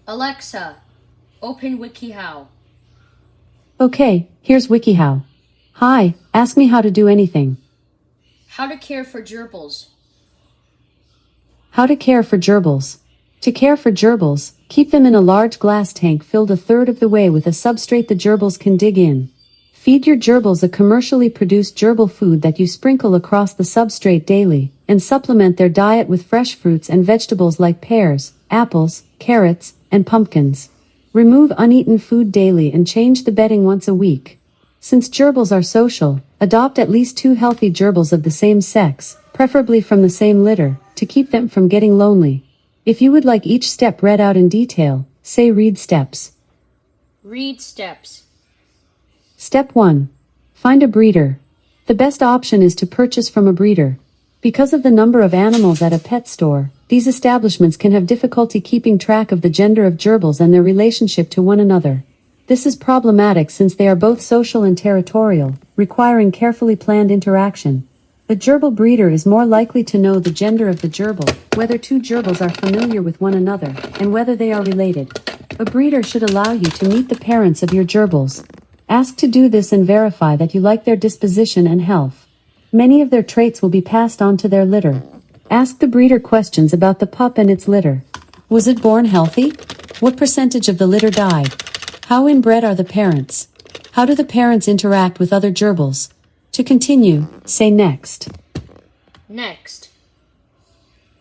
Alexa, open WikiHow. Okay, here's WikiHow. Hi, ask me how to do anything. How to care for gerbils. How to care for gerbils. To care for gerbils, keep them in a large glass tank filled a third of the way with a substrate the gerbils can dig in. Feed your gerbils a commercially produced gerbil food that you sprinkle across the substrate daily, and supplement their diet with fresh fruits and vegetables like pears, apples, carrots, and pumpkins. Remove uneaten food daily and change the bedding once a week. Since gerbils are social, adopt at least 2 healthy gerbils of the same sex, preferably from the same litter, to keep them from getting lonely. If you would like each step read out in detail, say read steps. Read steps. Step 1. Find a breeder. The best option is to purchase from a breeder. Because of the number of animals at a pet store, these establishments can have difficulty keeping track of the gender of gerbils and their relationship to one another. This is problematic since they are both social and territorial, requiring carefully planned interaction. A gerbil breeder is more likely to know the gender of the gerbil, whether 2 gerbils are familiar with one another, and whether they are related. A breeder should allow you to meet the parents of your gerbils. Ask to do this and verify that you like their disposition and health. Many of their traits will be passed on to their litter. Ask the breeder questions about the pup and its litter. Was it born healthy? What percentage of the litter died? How inbred are the parents? How do the parents interact with other gerbils? To continue, say next. Next.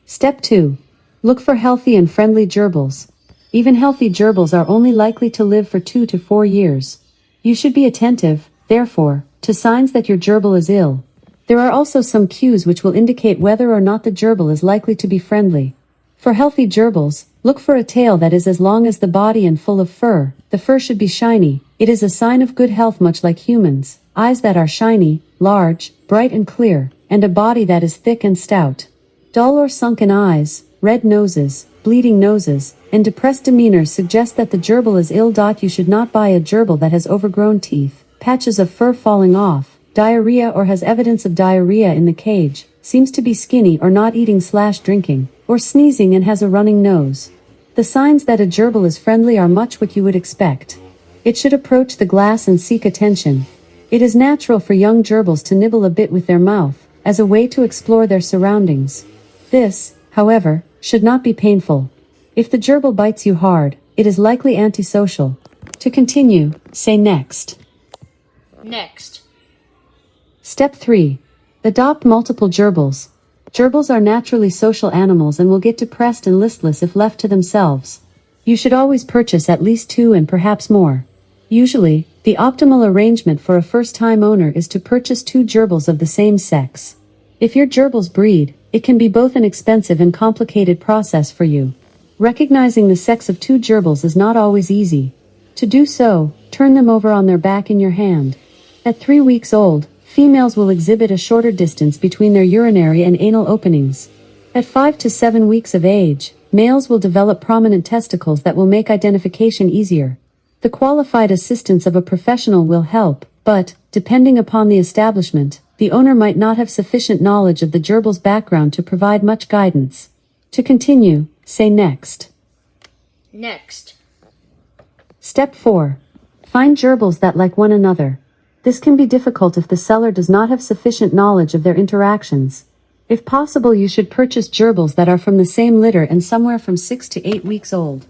Step 2. Look for healthy and friendly gerbils. Even healthy gerbils are only likely to live for 2 to 4 years. You should be attentive, therefore, to signs that your gerbil is ill. There are also some cues which will indicate whether or not the gerbil is likely to be friendly. For healthy gerbils, look for a tail that is as long as the body and full of fur. The fur should be shiny. It is a sign of good health much like humans. Eyes that are shiny, large, bright and clear, and a body that is thick and stout. Dull or sunken eyes, red noses, bleeding noses, and depressed demeanor suggest that the gerbil is ill. You should not buy a gerbil that has overgrown teeth, patches of fur falling off, diarrhea or has evidence of diarrhea in the cage, seems to be skinny or not eating/drinking, or sneezing and has a running nose. The signs that a gerbil is friendly are much what you would expect. It should approach the glass and seek attention. It is natural for young gerbils to nibble a bit with their mouth, as a way to explore their surroundings. This, however, should not be painful. If the gerbil bites you hard, it is likely antisocial. To continue, say next. Next. Step 3. Adopt multiple gerbils. Gerbils are naturally social animals and will get depressed and listless if left to themselves. You should always purchase at least 2 and perhaps more. Usually, the optimal arrangement for a first-time owner is to purchase 2 gerbils of the same sex. If your gerbils breed, it can be both an expensive and complicated process for you. Recognizing the sex of 2 gerbils is not always easy. To do so, turn them over on their back in your hand. At 3 weeks old, females will exhibit a shorter distance between their urinary and anal openings. At 5 to 7 weeks of age, males will develop prominent testicles that will make identification easier. The qualified assistance of a professional will help, but, depending upon the establishment, the owner might not have sufficient knowledge of the gerbil's background to provide much guidance. To continue, say next. Next. Step 4. Find gerbils that like one another. This can be difficult if the seller does not have sufficient knowledge of their interactions. If possible, you should purchase gerbils that are from the same litter and somewhere from 6 to 8 weeks old.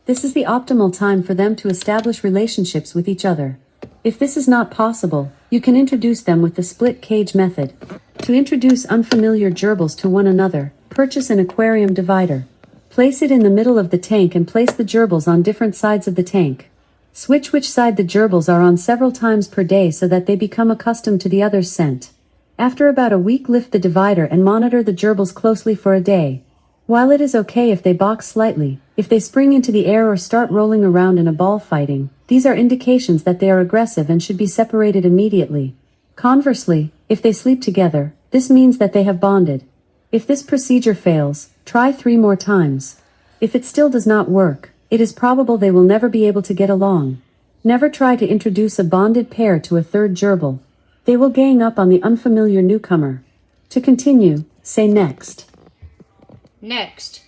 This is the optimal time for them to establish relationships with each other. If this is not possible, you can introduce them with the split cage method. To introduce unfamiliar gerbils to one another, purchase an aquarium divider. Place it in the middle of the tank and place the gerbils on different sides of the tank. Switch which side the gerbils are on several times per day so that they become accustomed to the other's scent. After about a week, lift the divider and monitor the gerbils closely for a day. While it is okay if they box slightly, if they spring into the air or start rolling around in a ball fighting, these are indications that they are aggressive and should be separated immediately. Conversely, if they sleep together, this means that they have bonded. If this procedure fails, try 3 more times. If it still does not work, it is probable they will never be able to get along. Never try to introduce a bonded pair to a third gerbil. They will gang up on the unfamiliar newcomer. To continue, say next. Next.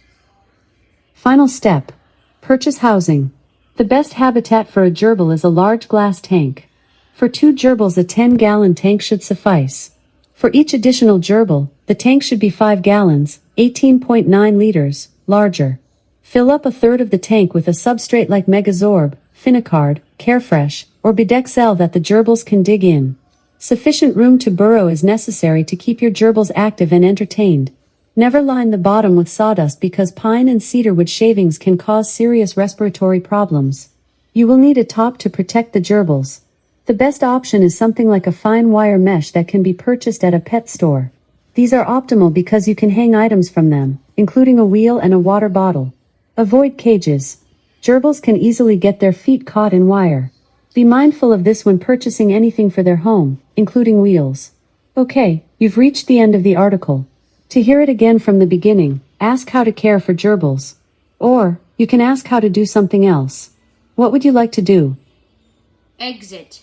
Final step. Purchase housing. The best habitat for a gerbil is a large glass tank. For 2 gerbils, a 10-gallon tank should suffice. For each additional gerbil, the tank should be 5 gallons, 18.9 liters, larger. Fill up a third of the tank with a substrate like Megazorb, Finicard, Carefresh, or Bidexel that the gerbils can dig in. Sufficient room to burrow is necessary to keep your gerbils active and entertained. Never line the bottom with sawdust because pine and cedar wood shavings can cause serious respiratory problems. You will need a top to protect the gerbils. The best option is something like a fine wire mesh that can be purchased at a pet store. These are optimal because you can hang items from them, including a wheel and a water bottle. Avoid cages. Gerbils can easily get their feet caught in wire. Be mindful of this when purchasing anything for their home, including wheels. Okay, you've reached the end of the article. To hear it again from the beginning, ask how to care for gerbils. Or, you can ask how to do something else. What would you like to do? Exit.